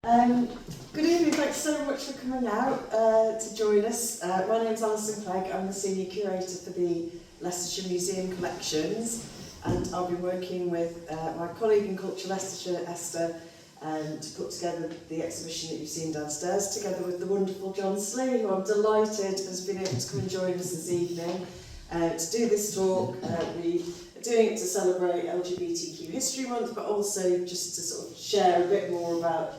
Good evening, thanks so much for coming out to join us. My name's Alison Clegg, I'm the Senior Curator for the Leicestershire Museum Collections, and I'll be working with my colleague in Culture Leicestershire, Esther, to put together the exhibition that you've seen downstairs, together with the wonderful Jon Sleigh, who I'm delighted has been able to come and join us this evening to do this talk. We are doing it to celebrate LGBTQ History Month, but also just to sort of share a bit more about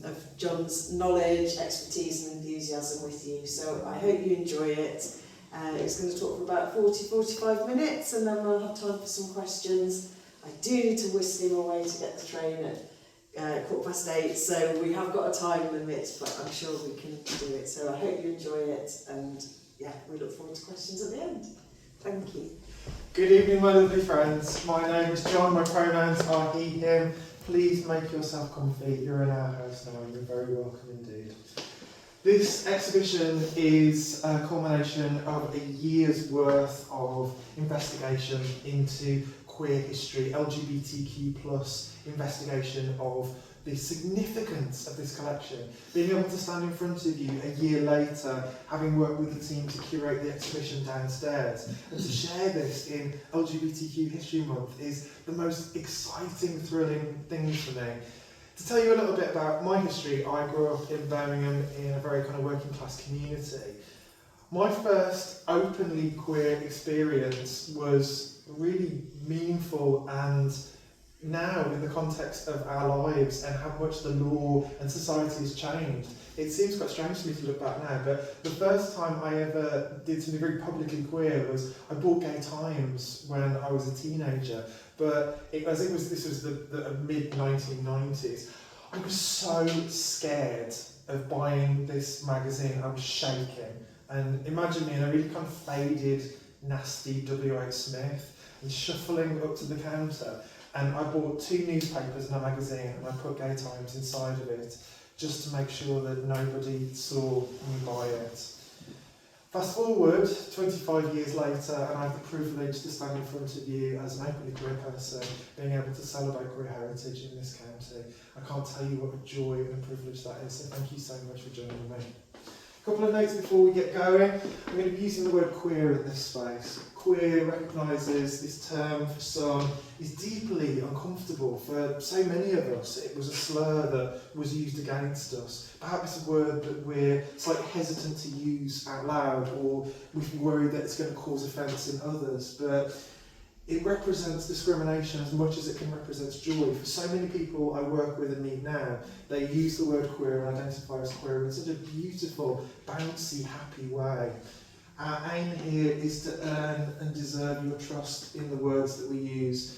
of Jon's knowledge, expertise and enthusiasm with you. So I hope you enjoy it. He's going to talk for about 40-45 minutes and then we'll have time for some questions. I do need to whisk him away to get the train at 8:15, so we have got a time limit, but I'm sure we can do it. So I hope you enjoy it, and yeah, we look forward to questions at the end. Thank you. Good evening, my lovely friends. My name is John, my pronouns are he, him. Please make yourself comfy. You're in our house now and you're very welcome indeed. This exhibition is a culmination of a year's worth of investigation into queer history, LGBTQ+ investigation of the significance of this collection. Being able to stand in front of you a year later, having worked with the team to curate the exhibition downstairs, and to share this in LGBTQ History Month is the most exciting, thrilling thing for me. To tell you a little bit about my history, I grew up in Birmingham in a very kind of working class community. My first openly queer experience was really meaningful, and now in the context of our lives and how much the law and society has changed, it seems quite strange to me to look back now, but the first time I ever did something very publicly queer was I bought Gay Times when I was a teenager, but this was the mid-1990s. I was so scared of buying this magazine, I was shaking. And imagine me in a really kind of faded, nasty W.H. Smith and shuffling up to the counter. And I bought 2 newspapers and a magazine and I put Gay Times inside of it just to make sure that nobody saw me buy it. Fast forward 25 years later and I have the privilege to stand in front of you as an openly queer person, being able to celebrate queer heritage in this county. I can't tell you what a joy and a privilege that is, so thank you so much for joining me. A couple of notes before we get going. I'm going to be using the word queer in this space. Queer recognises this term for some is deeply uncomfortable for so many of us. It was a slur that was used against us. Perhaps a word that we're slightly hesitant to use out loud, or we've been worried that it's going to cause offence in others. But it represents discrimination as much as it can represent joy. For so many people I work with and meet now, they use the word queer and identify as queer in such a beautiful, bouncy, happy way. Our aim here is to earn and deserve your trust in the words that we use.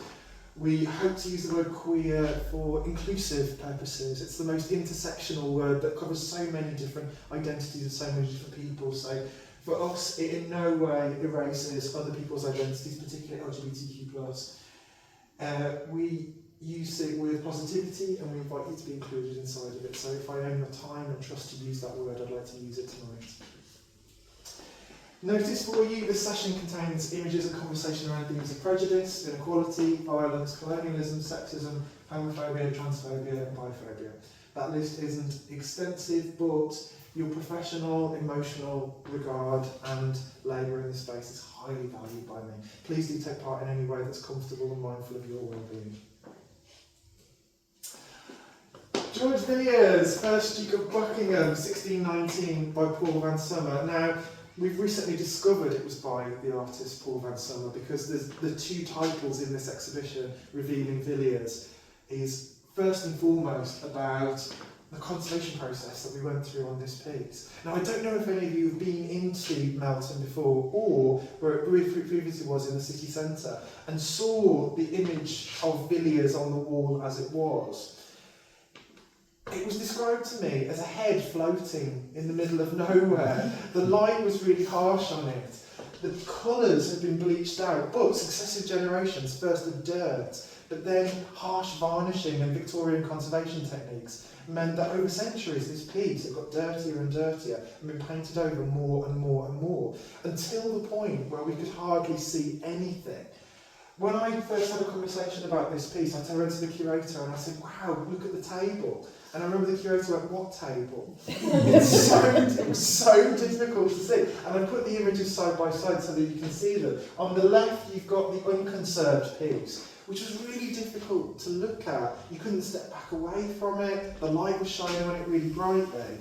We hope to use the word queer for inclusive purposes. It's the most intersectional word that covers so many different identities of so many different people. So for us, it in no way erases other people's identities, particularly LGBTQ+. We use it with positivity and we invite you to be included inside of it. So if I own your time and trust to use that word, I'd like to use it tonight. Notice for you, this session contains images and conversation around themes of prejudice, inequality, violence, colonialism, sexism, homophobia, transphobia and biphobia. That list isn't extensive, but your professional, emotional regard and labour in this space is highly valued by me. Please do take part in any way that's comfortable and mindful of your well-being. George Villiers, 1st Duke of Buckingham, 1619, by Paul van Summer. Now, we've recently discovered it was by the artist Paul van Summer because there's the 2 titles in this exhibition revealing Villiers is first and foremost about the conservation process that we went through on this piece. Now, I don't know if any of you have been into Melton before, or where it previously was in the city centre, and saw the image of Villiers on the wall as it was. It was described to me as a head floating in the middle of nowhere. The light was really harsh on it. The colours had been bleached out, but successive generations, first of dirt, but then harsh varnishing and Victorian conservation techniques meant that over centuries this piece had got dirtier and dirtier and been painted over more and more and more, until the point where we could hardly see anything. When I first had a conversation about this piece, I turned to the curator and I said, wow, look at the table. And I remember the curator went, "What table?" It was so difficult to see. And I put the images side by side so that you can see them. On the left, you've got the unconserved piece, which was really difficult to look at. You couldn't step back away from it. The light was shining on it really brightly.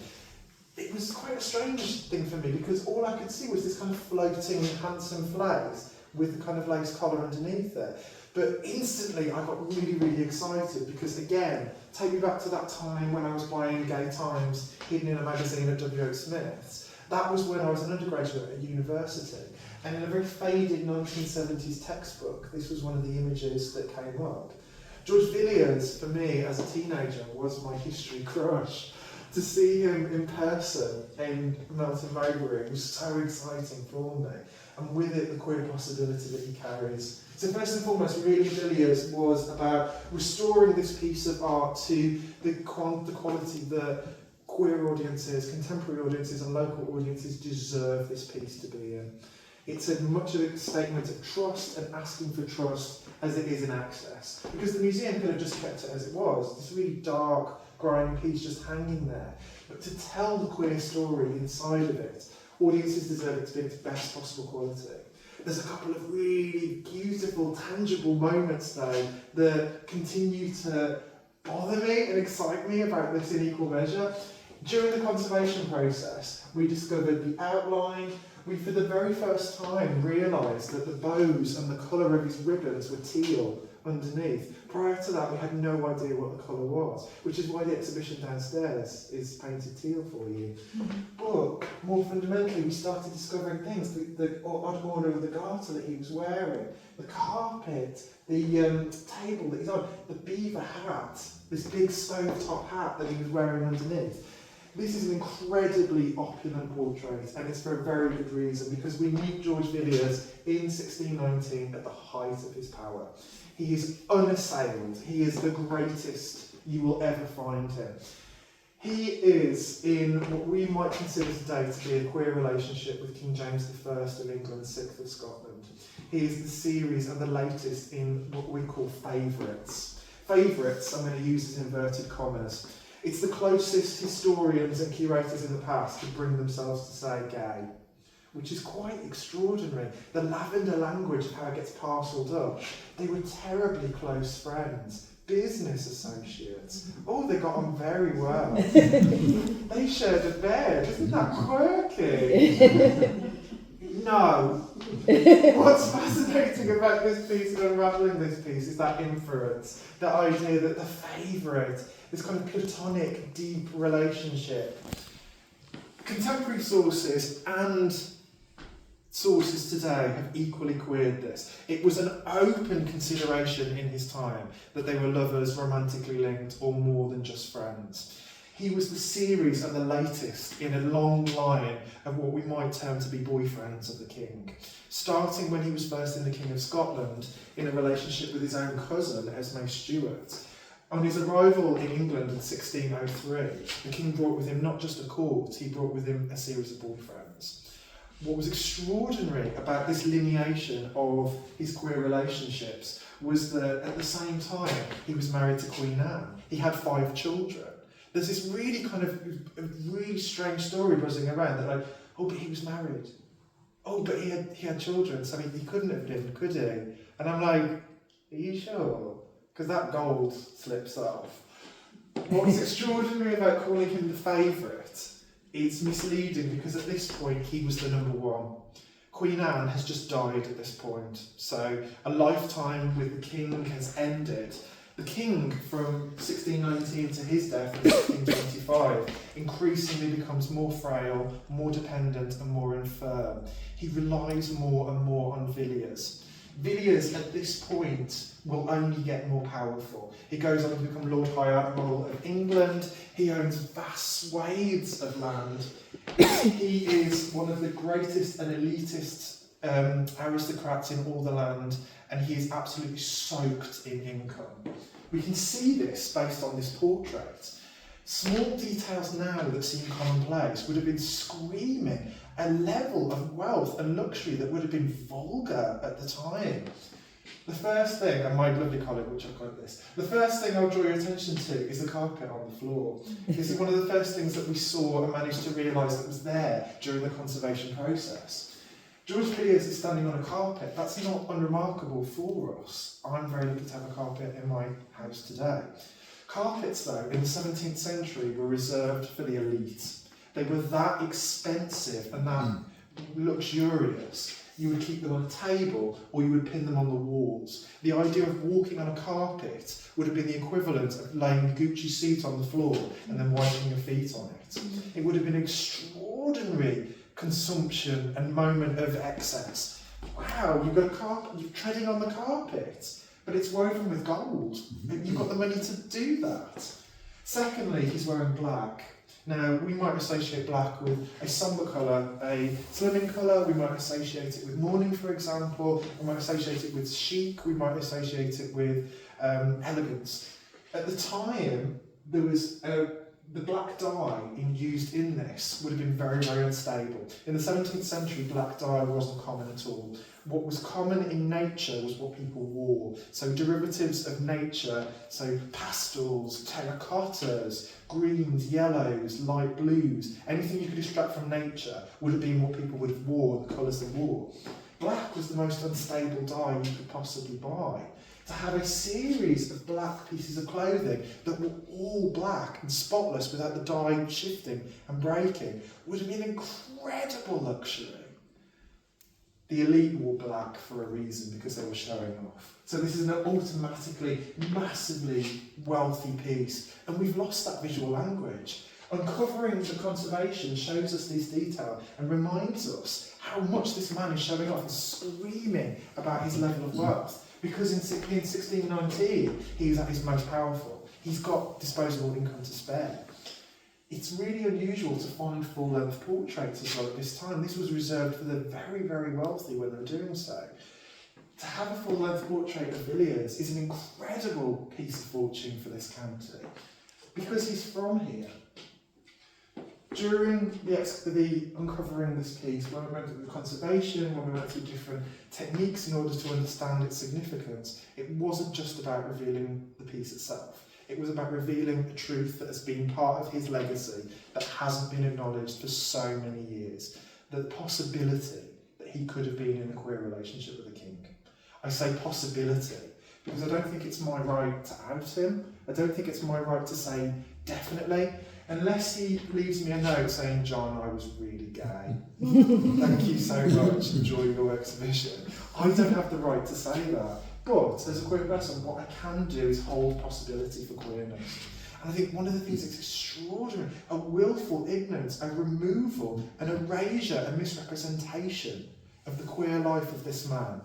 It was quite a strange thing for me because all I could see was this kind of floating, handsome flags with the kind of lace collar underneath it. But instantly I got really, really excited because, again, take me back to that time when I was buying Gay Times hidden in a magazine at W.H. Smith's. That was when I was an undergraduate at university. And in a very faded 1970s textbook, this was one of the images that came up. George Villiers, for me, as a teenager, was my history crush. To see him in person in Melton Mowbray was so exciting for me. And with it, the queer possibility that he carries. So first and foremost, really Villiers was about restoring this piece of art to the quality that queer audiences, contemporary audiences and local audiences deserve this piece to be in. It's as much of a statement of trust and asking for trust as it is in access. Because the museum could have just kept it as it was, this really dark, grimy piece just hanging there. But to tell the queer story inside of it, audiences deserve it to be its best possible quality. There's a couple of really beautiful, tangible moments though that continue to bother me and excite me about this in equal measure. During the conservation process, we discovered the outline. We, for the very first time, realised that the bows and the colour of his ribbons were teal underneath. Prior to that, we had no idea what the colour was, which is why the exhibition downstairs is painted teal for you. But more fundamentally, we started discovering things, the odd order of the garter that he was wearing, the carpet, the table that he's on, the beaver hat, this big stove-top hat that he was wearing underneath. This is an incredibly opulent portrait, and it's for a very good reason, because we meet George Villiers in 1619 at the height of his power. He is unassailed. He is the greatest you will ever find him. He is in what we might consider today to be a queer relationship with King James I of England, 6th of Scotland. He is the series and the latest in what we call favourites. Favourites, I'm going to use as inverted commas. It's the closest historians and curators in the past could bring themselves to say gay, which is quite extraordinary. The lavender language of how it gets parcelled up. They were terribly close friends, business associates. Oh, they got on very well. They shared a bed. Isn't that quirky? No. What's fascinating about this piece and unravelling this piece is that inference, the idea that the favourite, this kind of platonic, deep relationship. Contemporary sources and sources today have equally queered this. It was an open consideration in his time that they were lovers, romantically linked, or more than just friends. He was the series and the latest in a long line of what we might term to be boyfriends of the king. Starting when he was first in the King of Scotland in a relationship with his own cousin, Esme Stuart. On his arrival in England in 1603, the king brought with him not just a court, he brought with him a series of boyfriends. What was extraordinary about this lineation of his queer relationships was that at the same time he was married to Queen Anne. He had 5 children. There's this really kind of a really strange story buzzing around that like, oh, but he was married. Oh, but he had children, so he couldn't have lived, could he? And I'm like, are you sure? Because that gold slips off. What's extraordinary about calling him the favourite, it's misleading because at this point he was the number 1. Queen Anne has just died at this point, so a lifetime with the king has ended. The king, from 1619 to his death in 1625, increasingly becomes more frail, more dependent and more infirm. He relies more and more on Villiers. Villiers, at this point, will only get more powerful. He goes on to become Lord High Admiral of England. He owns vast swathes of land. He is one of the greatest and elitist aristocrats in all the land, and he is absolutely soaked in income. We can see this based on this portrait. Small details now that seem commonplace would have been screaming a level of wealth and luxury that would have been vulgar at the time. The first thing, and my lovely colleague will chuckle at this, the first thing I'll draw your attention to is the carpet on the floor. This is one of the first things that we saw and managed to realise that was there during the conservation process. George Villiers is standing on a carpet. That's not unremarkable for us. I'm very lucky to have a carpet in my house today. Carpets, though, in the 17th century were reserved for the elite. They were that expensive and that luxurious. You would keep them on a table or you would pin them on the walls. The idea of walking on a carpet would have been the equivalent of laying a Gucci suit on the floor and then wiping your feet on it. It would have been extraordinary consumption and moment of excess. Wow, you've got a carpet, you're treading on the carpet, but it's woven with gold. You've got the money to do that. Secondly, he's wearing black. Now, we might associate black with a sombre colour, a slimming colour, we might associate it with mourning, for example, we might associate it with chic, we might associate it with elegance. At the time, there was the black dye used in this would have been very, very unstable. In the 17th century, black dye wasn't common at all. What was common in nature was what people wore. So derivatives of nature, so pastels, terracottas, greens, yellows, light blues, anything you could extract from nature would have been what people would have worn, the colours they wore. Black was the most unstable dye you could possibly buy. To have a series of black pieces of clothing that were all black and spotless without the dye shifting and breaking would have been incredible luxury. The elite wore black for a reason, because they were showing off. So this is an automatically, massively wealthy piece, and we've lost that visual language. Uncovering the conservation shows us this detail and reminds us how much this man is showing off and screaming about his level of wealth. Because in 1619, he was at his most powerful. He's got disposable income to spare. It's really unusual to find full-length portraits as well at this time. This was reserved for the very, very wealthy when they were doing so. To have a full-length portrait of Villiers is an incredible piece of fortune for this county, because he's from here. During the uncovering this piece, when we went through the conservation, when we went through different techniques in order to understand its significance, it wasn't just about revealing the piece itself. It was about revealing a truth that has been part of his legacy that hasn't been acknowledged for so many years. The possibility that he could have been in a queer relationship with a king. I say possibility because I don't think it's my right to out him. I don't think it's my right to say definitely, unless he leaves me a note saying, John, I was really gay. Thank you so much, enjoy your exhibition. I don't have the right to say that. But as a queer person, what I can do is hold possibility for queerness. And I think one of the things that's extraordinary, a willful ignorance, a removal, an erasure, a misrepresentation of the queer life of this man.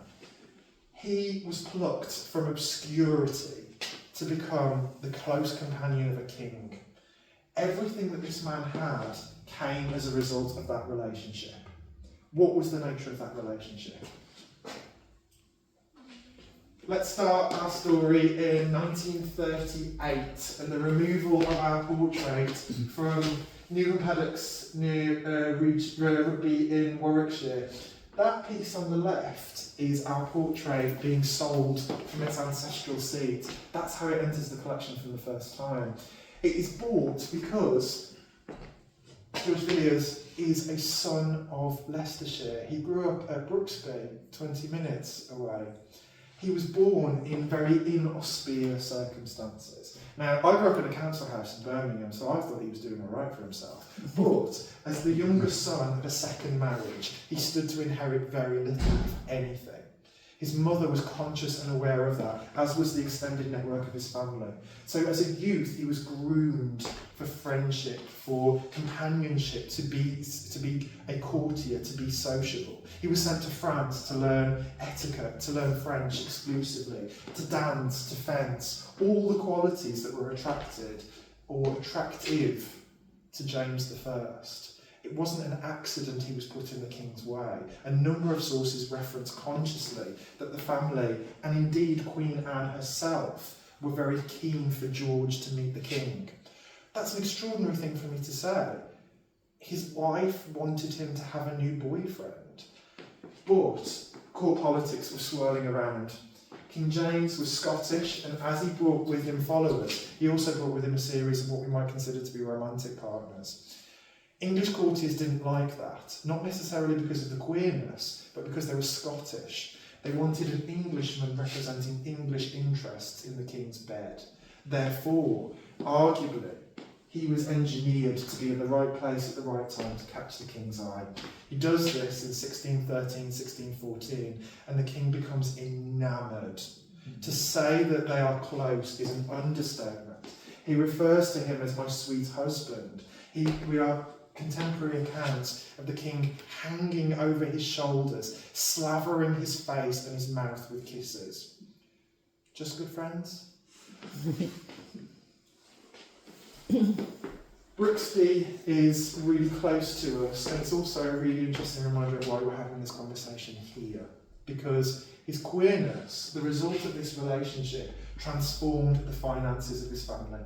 He was plucked from obscurity to become the close companion of a king. Everything that this man had came as a result of that relationship. What was the nature of that relationship? Let's start our story in 1938 and the removal of our portrait from Newham Paddocks near Rugby in Warwickshire. That piece on the left is our portrait being sold from its ancestral seat. That's how it enters the collection for the first time. It is bought because George Villiers is a son of Leicestershire. He grew up at Brooksby, 20 minutes away. He was born in very inauspicious circumstances. Now, I grew up in a council house in Birmingham, so I thought he was doing all right for himself. But as the younger son of a second marriage, he stood to inherit very little, if anything. His mother was conscious and aware of that, as was the extended network of his family. So as a youth, he was groomed for friendship, for companionship, to be a courtier, to be sociable. He was sent to France to learn etiquette, to learn French exclusively, to dance, to fence, all the qualities that were attracted or attractive to James I. It wasn't an accident he was put in the king's way. A number of sources reference consciously that the family, and indeed Queen Anne herself, were very keen for George to meet the king. That's an extraordinary thing for me to say. His wife wanted him to have a new boyfriend, but court politics were swirling around. King James was Scottish, and as he brought with him followers, he also brought with him a series of what we might consider to be romantic partners. English courtiers didn't like that, not necessarily because of the queerness, but because they were Scottish. They wanted an Englishman representing English interests in the king's bed. Therefore, arguably, he was engineered to be in the right place at the right time to catch the king's eye. He does this in 1613, 1614, and the king becomes enamoured. To say that they are close is an understatement. He refers to him as my sweet husband. We are contemporary accounts of the king hanging over his shoulders, slavering his face and his mouth with kisses. Just good friends? Brooksby is really close to us, and it's also a really interesting reminder of why we're having this conversation here. Because his queerness, the result of this relationship, transformed the finances of his family.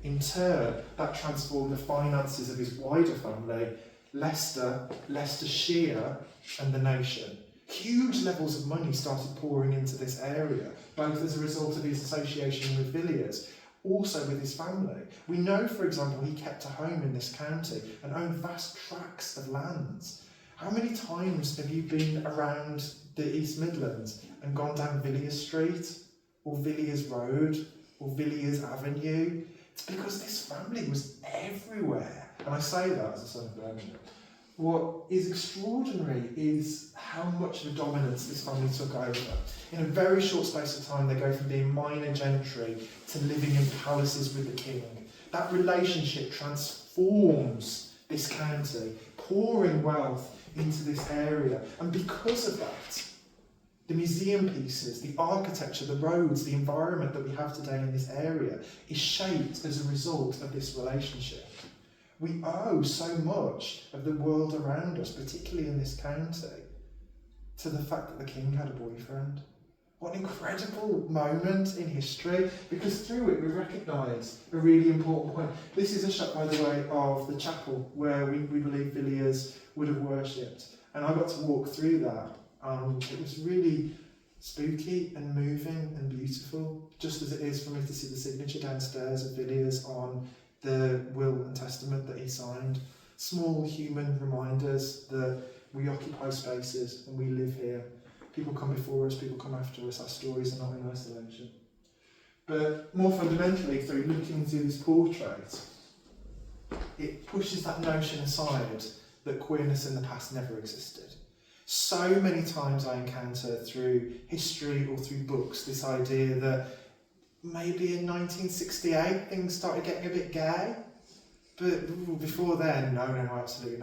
In turn, that transformed the finances of his wider family, Leicester, Leicestershire, and the nation. Huge levels of money started pouring into this area, both as a result of his association with Villiers, also with his family. We know, for example, he kept a home in this county and owned vast tracts of lands. How many times have you been around the East Midlands and gone down Villiers Street, or Villiers Road, or Villiers Avenue? It's because this family was everywhere. And I say that as a son of Birmingham. What is extraordinary is how much of a dominance this family took over. In a very short space of time, they go from being minor gentry to living in palaces with the king. That relationship transforms this county, pouring wealth into this area. And because of that, the museum pieces, the architecture, the roads, the environment that we have today in this area is shaped as a result of this relationship. We owe so much of the world around us, particularly in this county, to the fact that the king had a boyfriend. What an incredible moment in history, because through it we recognise a really important point. This is a shot, by the way, of the chapel where we believe Villiers would have worshipped. And I got to walk through that. It was really spooky and moving and beautiful, just as it is for me to see the signature downstairs of Villiers on the will and testament that he signed. Small human reminders that we occupy spaces and we live here. People come before us, people come after us, our stories are not in isolation. But more fundamentally, through looking through this portrait, it pushes that notion aside that queerness in the past never existed. So many times I encounter through history or through books this idea that maybe in 1968 things started getting a bit gay, but before then, no, absolutely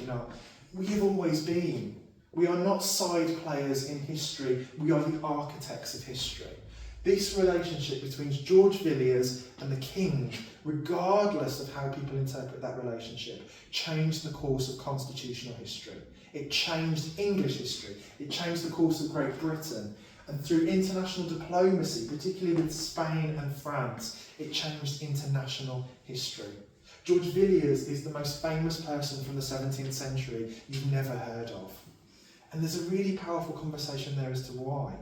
not. We have always been. We are not side players in history, we are the architects of history. This relationship between George Villiers and the king, regardless of how people interpret that relationship, changed the course of constitutional history. It changed English history. It changed the course of Great Britain. And through international diplomacy, particularly with Spain and France, it changed international history. George Villiers is the most famous person from the 17th century you've never heard of. And there's a really powerful conversation there as to why.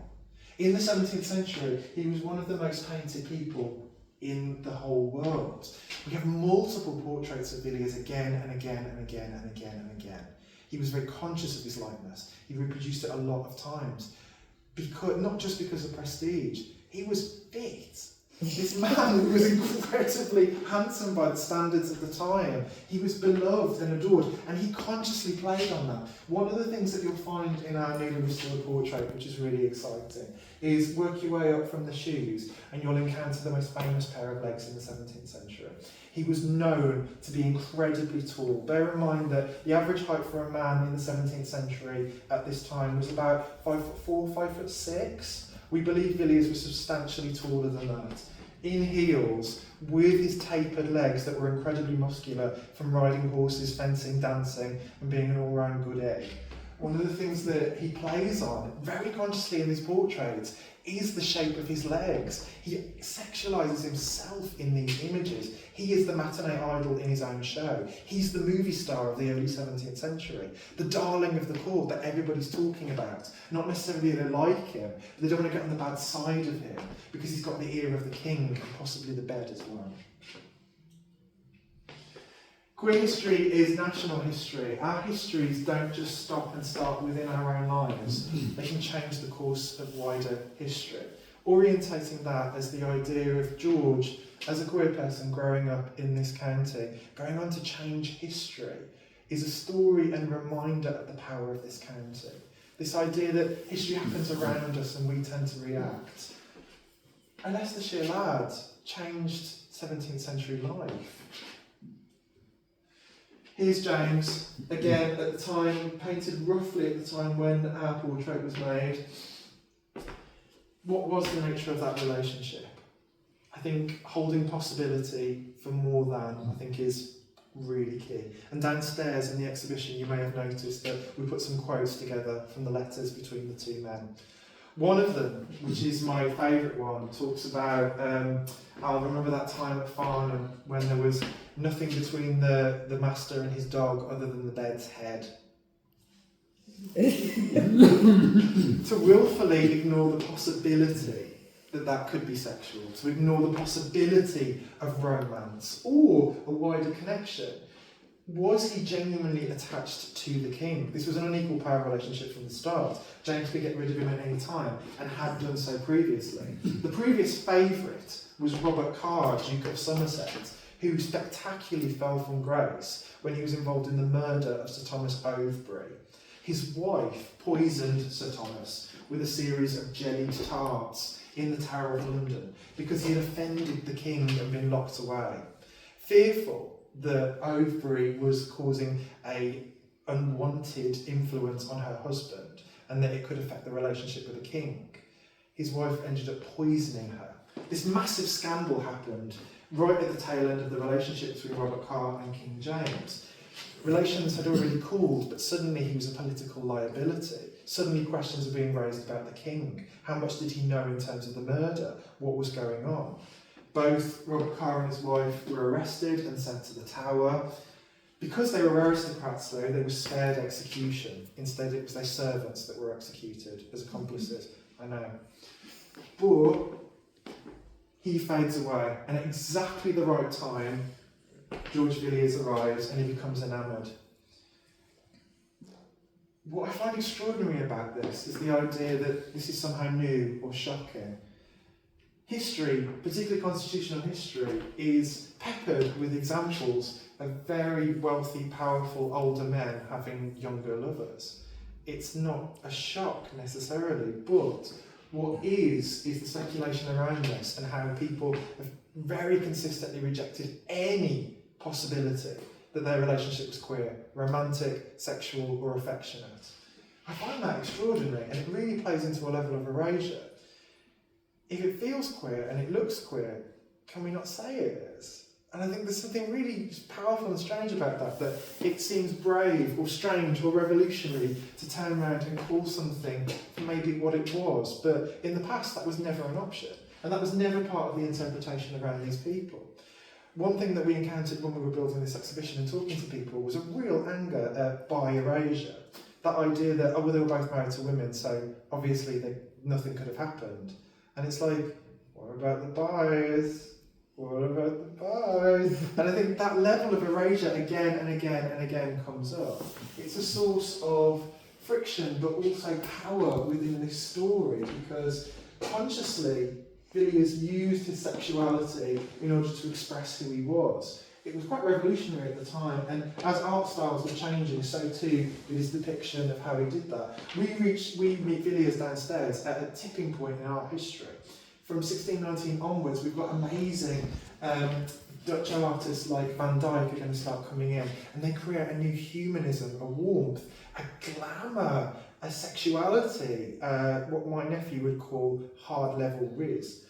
In the 17th century, he was one of the most painted people in the whole world. We have multiple portraits of Villiers again and again and again and again and again. He was very conscious of his likeness. He reproduced it a lot of times. Not just because of prestige, he was fit. This man was incredibly handsome by the standards of the time. He was beloved and adored, and he consciously played on that. One of the things that you'll find in our newly restored portrait, which is really exciting, is work your way up from the shoes, and you'll encounter the most famous pair of legs in the 17th century. He was known to be incredibly tall. Bear in mind that the average height for a man in the 17th century at this time was about 5'4", 5'6". We believe Villiers was substantially taller than that. In heels, with his tapered legs that were incredibly muscular from riding horses, fencing, dancing, and being an all-round good egg. One of the things that he plays on, very consciously in these portraits, is the shape of his legs. He sexualises himself in these images. He is the matinee idol in his own show. He's the movie star of the early 17th century, the darling of the court that everybody's talking about. Not necessarily they like him, but they don't want to get on the bad side of him because he's got the ear of the king and possibly the bed as well. Queer history is national history. Our histories don't just stop and start within our own lives. They can change the course of wider history. Orientating that as the idea of George as a queer person growing up in this county, going on to change history, is a story and reminder of the power of this county. This idea that history happens around us and we tend to react. A Leicestershire lad changed 17th century life. Here's James, again at the time, painted roughly at the time when our portrait was made. What was the nature of that relationship? I think holding possibility for more than, I think, is really key. And downstairs in the exhibition you may have noticed that we put some quotes together from the letters between the two men. One of them, which is my favourite one, talks about, I'll remember that time at Farnham when there was nothing between the master and his dog other than the bed's head. To willfully ignore the possibility that could be sexual, to ignore the possibility of romance or a wider connection. Was he genuinely attached to the king? This was an unequal power relationship from the start. James could get rid of him at any time and had done so previously. The previous favourite was Robert Carr, Duke of Somerset, who spectacularly fell from grace when he was involved in the murder of Sir Thomas Overbury. His wife poisoned Sir Thomas with a series of jellied tarts in the Tower of London because he had offended the king and been locked away. Fearful that Overbury was causing an unwanted influence on her husband and that it could affect the relationship with the king, his wife ended up poisoning her. This massive scandal happened right at the tail end of the relationship between Robert Carr and King James. Relations had already cooled, but suddenly he was a political liability. Suddenly questions were being raised about the king. How much did he know in terms of the murder? What was going on? Both Robert Carr and his wife were arrested and sent to the Tower. Because they were aristocrats, though, they were spared execution. Instead, it was their servants that were executed as accomplices. I know. But he fades away, and at exactly the right time, George Villiers arrives and he becomes enamoured. What I find extraordinary about this is the idea that this is somehow new or shocking. History, particularly constitutional history, is peppered with examples of very wealthy, powerful older men having younger lovers. It's not a shock necessarily, but what is the speculation around this and how people have very consistently rejected any possibility that their relationship was queer, romantic, sexual or affectionate. I find that extraordinary, and it really plays into a level of erasure. If it feels queer and it looks queer, can we not say it is? And I think there's something really powerful and strange about that it seems brave or strange or revolutionary to turn around and call something for maybe what it was. But in the past, that was never an option. And that was never part of the interpretation around these people. One thing that we encountered when we were building this exhibition and talking to people was a real anger by erasure. That idea that, they were both married to women, so obviously nothing could have happened. And it's like, what about the bias? What about the bias? And I think that level of erasure again and again and again comes up. It's a source of friction, but also power within this story, because consciously, Villiers used his sexuality in order to express who he was. It was quite revolutionary at the time, and as art styles were changing, so too did his depiction of how he did that. We meet Villiers downstairs at a tipping point in art history. From 1619 onwards, we've got amazing Dutch artists like Van Dyck are going to start coming in, and they create a new humanism, a warmth, a glamour, a sexuality, what my nephew would call hard-level riz.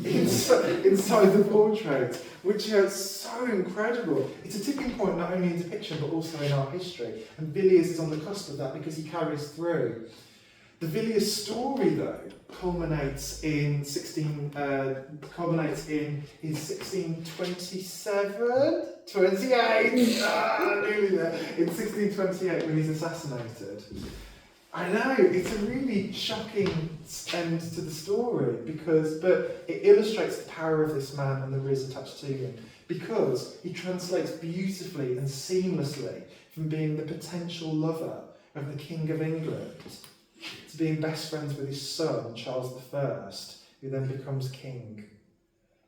inside the portrait, which is so incredible. It's a tipping point not only in depiction but also in art history, and Villiers is on the cusp of that because he carries through. The Villiers story, though, culminates in his 1627, 28, nearly there, in 1628 when he's assassinated. I know, it's a really shocking end to the story but it illustrates the power of this man and the riz attached to him, because he translates beautifully and seamlessly from being the potential lover of the King of England to being best friends with his son, Charles I, who then becomes king.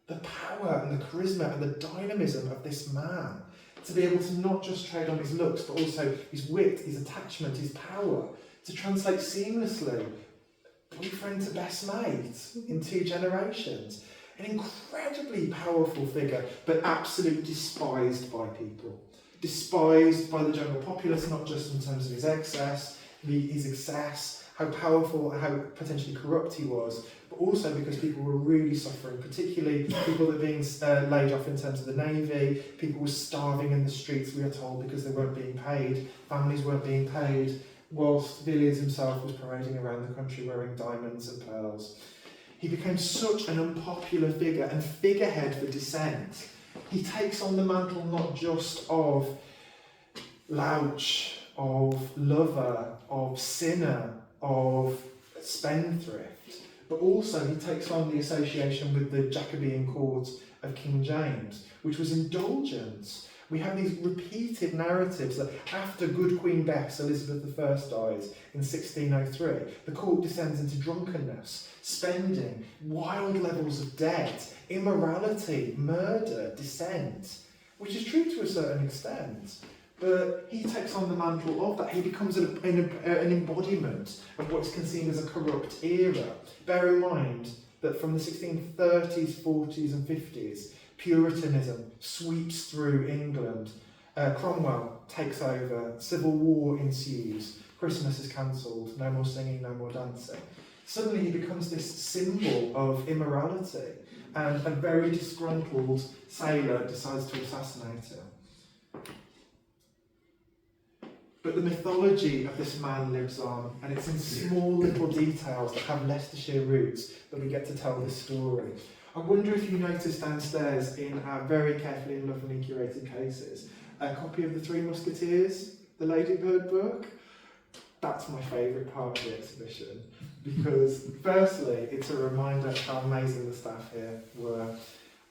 The power and the charisma and the dynamism of this man, to be able to not just trade on his looks, but also his wit, his attachment, his power, to translate seamlessly boyfriend to best mate in 2 generations. An incredibly powerful figure, but absolutely despised by people. Despised by the general populace, not just in terms of his excess, how powerful, how potentially corrupt he was, but also because people were really suffering, particularly people that were being laid off in terms of the navy. People were starving in the streets, we are told, because they weren't being paid. Families weren't being paid, whilst Villiers himself was parading around the country wearing diamonds and pearls. He became such an unpopular figure and figurehead for dissent. He takes on the mantle not just of louch, of lover, of sinner, of spendthrift, but also he takes on the association with the Jacobean court of King James, which was indulgence. We have these repeated narratives that after good Queen Bess, Elizabeth I, dies in 1603, the court descends into drunkenness, spending, wild levels of debt, immorality, murder, dissent, which is true to a certain extent. But he takes on the mantle of that. He becomes an embodiment of what's seen as a corrupt era. Bear in mind that from the 1630s, 40s and 50s, Puritanism sweeps through England. Cromwell takes over, civil war ensues, Christmas is cancelled, no more singing, no more dancing. Suddenly he becomes this symbol of immorality, and a very disgruntled sailor decides to assassinate him. But the mythology of this man lives on, and it's in small little details that have Leicestershire roots that we get to tell this story. I wonder if you noticed downstairs in our very carefully and lovingly curated cases, a copy of The Three Musketeers, the Ladybird book. That's my favourite part of the exhibition, because firstly, it's a reminder of how amazing the staff here were.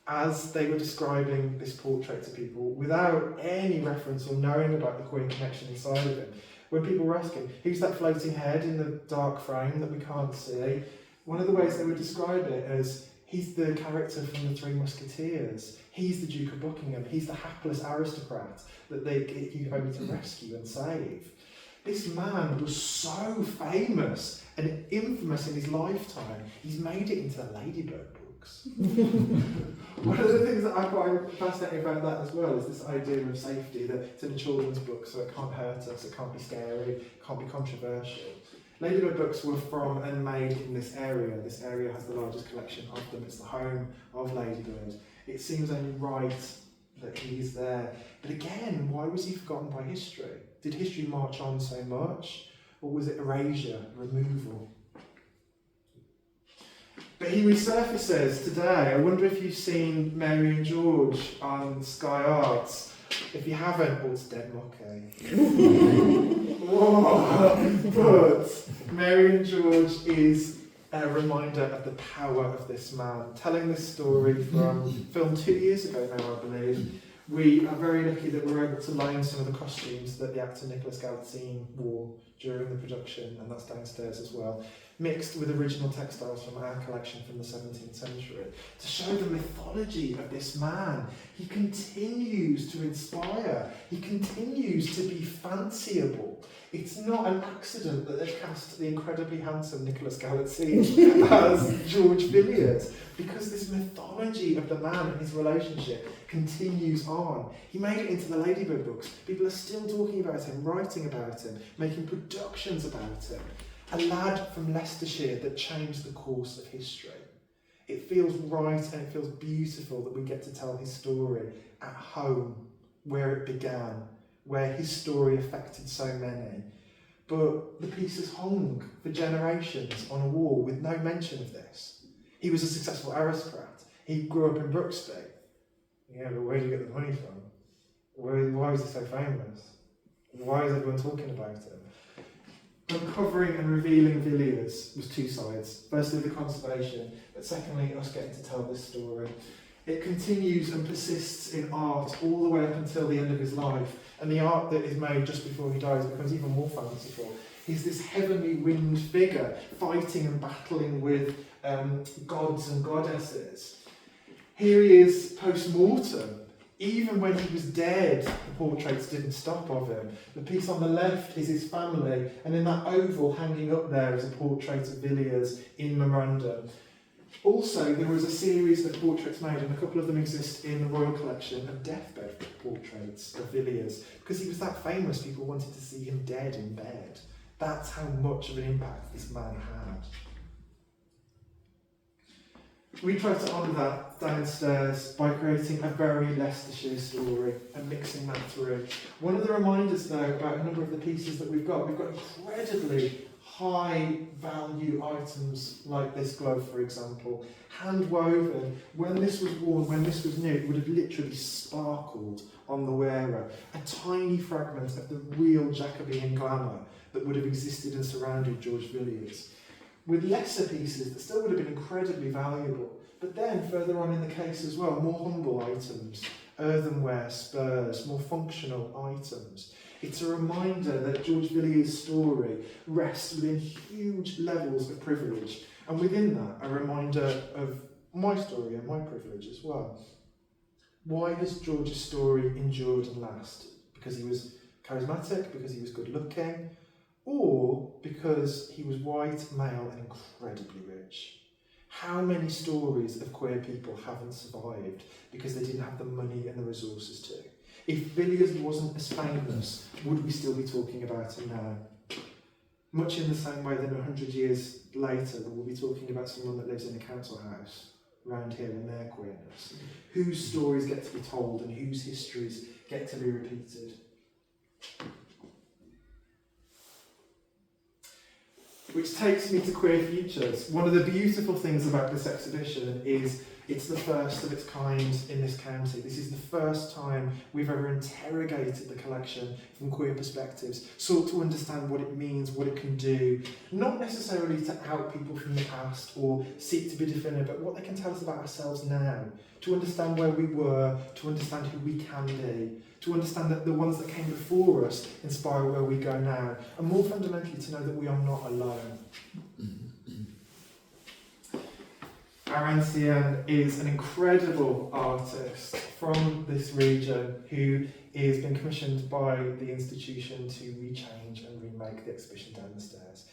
As they were describing this portrait to people, without any reference or knowing about the Queen connection inside of him, when people were asking, who's that floating head in the dark frame that we can't see? One of the ways they would describe it as, he's the character from The Three Musketeers. He's the Duke of Buckingham. He's the hapless aristocrat that they get you only to rescue and save. This man was so famous and infamous in his lifetime, he's made it into the Ladybird books. One of the things that I find fascinating about that as well is this idea of safety, that it's in a children's book, so it can't hurt us, it can't be scary, it can't be controversial. Ladybird books were from and made in this area. This area has the largest collection of them. It's the home of Ladybird. It seems only right that he's there. But again, why was he forgotten by history? Did history march on so much? Or was it erasure, removal? But he resurfaces today. I wonder if you've seen Mary and George on Sky Arts. If you haven't, oh, it's dead mocky. But Mary and George is a reminder of the power of this man. Telling this story from filmed 2 years ago now, I believe. We are very lucky that we're able to loan some of the costumes that the actor Nicholas Galitzine wore during the production, and that's downstairs as well, mixed with original textiles from our collection from the 17th century, to show the mythology of this man. He continues to inspire. He continues to be fanciable. It's not an accident that they've cast the incredibly handsome Nicholas Galitzine as George Villiers, because this mythology of the man and his relationship continues on. He made it into the Ladybird books. People are still talking about him, writing about him, making productions about him. A lad from Leicestershire that changed the course of history. It feels right and it feels beautiful that we get to tell his story at home, where it began, where his story affected so many. but the pieces hung for generations on a wall with no mention of this. He was a successful aristocrat. He grew up in Brooksby. Yeah, but where did he get the money from? Why was he so famous? Why is everyone talking about him? Uncovering and revealing Villiers was two sides. Firstly, the conservation, but secondly, us getting to tell this story. It continues and persists in art all the way up until the end of his life, and the art that is made just before he dies becomes even more fanciful. He's this heavenly winged figure fighting and battling with gods and goddesses. Here he is post-mortem. Even when he was dead, the portraits didn't stop of him. The piece on the left is his family, and in that oval hanging up there is a portrait of Villiers in memorandum. Also, there was a series of portraits made, and a couple of them exist in the Royal Collection, of deathbed portraits of Villiers. Because he was that famous, people wanted to see him dead in bed. That's how much of an impact this man had. We tried to honour that downstairs by creating a very Leicestershire story and mixing that through. One of the reminders, though, about a number of the pieces that we've got incredibly high value items like this glove, for example, hand woven. When this was worn, when this was new, it would have literally sparkled on the wearer. A tiny fragment of the real Jacobean glamour that would have existed and surrounded George Villiers. With lesser pieces that still would have been incredibly valuable, but then further on in the case as well, more humble items, earthenware, spurs, more functional items. It's a reminder that George Villiers' story rests within huge levels of privilege, and within that, a reminder of my story and my privilege as well. Why has George's story endured and lasted? Because he was charismatic, because he was good looking, or because he was white, male, and incredibly rich. How many stories of queer people haven't survived because they didn't have the money and the resources to? If Villiers wasn't as famous, would we still be talking about him now? Much in the same way that 100 years later, we'll be talking about someone that lives in a council house around here and their queerness. Whose stories get to be told and whose histories get to be repeated. Which takes me to Queer Futures. One of the beautiful things about this exhibition is it's the first of its kind in this county. This is the first time we've ever interrogated the collection from queer perspectives, sought to understand what it means, what it can do, not necessarily to out people from the past or seek to be definitive, but what they can tell us about ourselves now, to understand where we were, to understand who we can be, to understand that the ones that came before us inspire where we go now, and more fundamentally to know that we are not alone. Arancian is an incredible artist from this region who is been commissioned by the institution to rechange and remake the exhibition downstairs.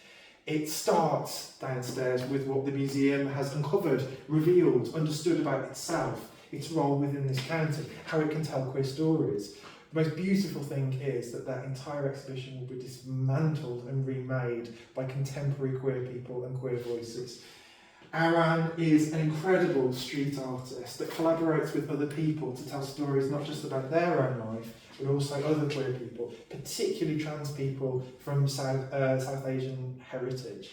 It starts downstairs with what the museum has uncovered, revealed, understood about itself, its role within this county, how it can tell queer stories. The most beautiful thing is that that entire exhibition will be dismantled and remade by contemporary queer people and queer voices. Aran is an incredible street artist that collaborates with other people to tell stories not just about their own life, but also other queer people, particularly trans people from South Asian heritage.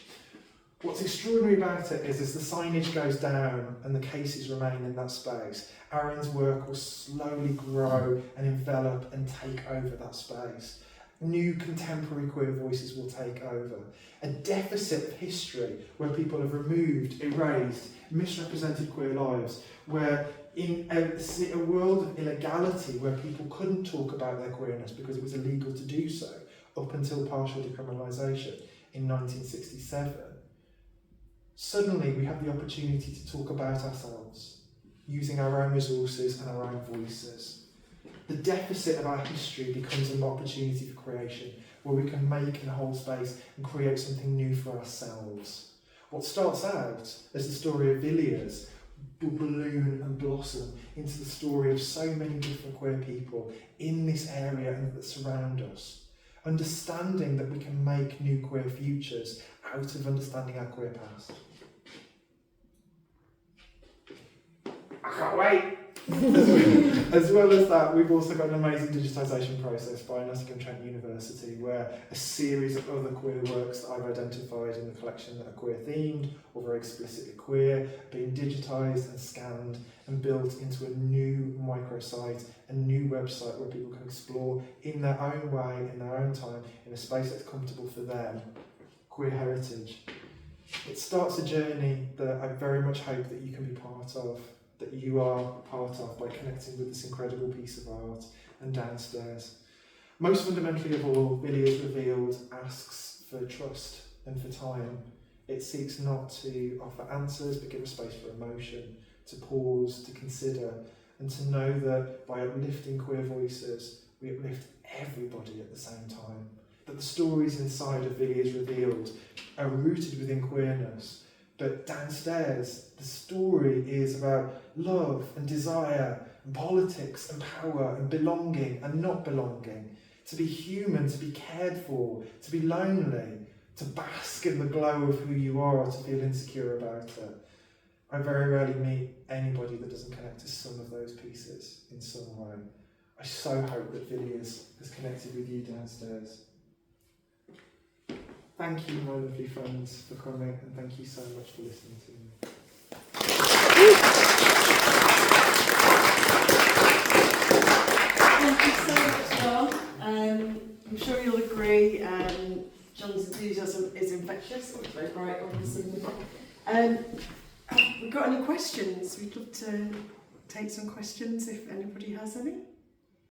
What's extraordinary about it is as the signage goes down and the cases remain in that space, Aran's work will slowly grow and envelop and take over that space. New contemporary queer voices will take over. A deficit of history where people have removed, erased, misrepresented queer lives, where in a world of illegality where people couldn't talk about their queerness because it was illegal to do so up until partial decriminalisation in 1967, suddenly we have the opportunity to talk about ourselves using our own resources and our own voices. The deficit of our history becomes an opportunity for creation, where we can make and hold space and create something new for ourselves. What starts out as the story of Villiers will balloon and blossom into the story of so many different queer people in this area and that surround us. Understanding that we can make new queer futures out of understanding our queer past. I can't wait! As well as that, we've also got an amazing digitisation process by Nottingham-Trent University, where a series of other queer works that I've identified in the collection that are queer themed or very explicitly queer are being digitised and scanned and built into a new microsite, a new website where people can explore in their own way, in their own time, in a space that's comfortable for them, queer heritage. It starts a journey that I very much hope that you can be part of, that you are part of, by connecting with this incredible piece of art and downstairs. Most fundamentally of all, Villiers Revealed asks for trust and for time. It seeks not to offer answers, but give a space for emotion, to pause, to consider, and to know that by uplifting queer voices, we uplift everybody at the same time. That the stories inside of Villiers Revealed are rooted within queerness, but downstairs, the story is about love and desire and politics and power and belonging and not belonging. To be human, to be cared for, to be lonely, to bask in the glow of who you are, to feel insecure about it. I very rarely meet anybody that doesn't connect to some of those pieces in some way. I so hope that Villiers has connected with you downstairs. Thank you, my lovely friends, for coming, and thank you so much for listening to me. Thank you so much, John. I'm sure you'll agree, John's enthusiasm is infectious. It's very bright on the scene. Have we got any questions? We'd love to take some questions if anybody has any.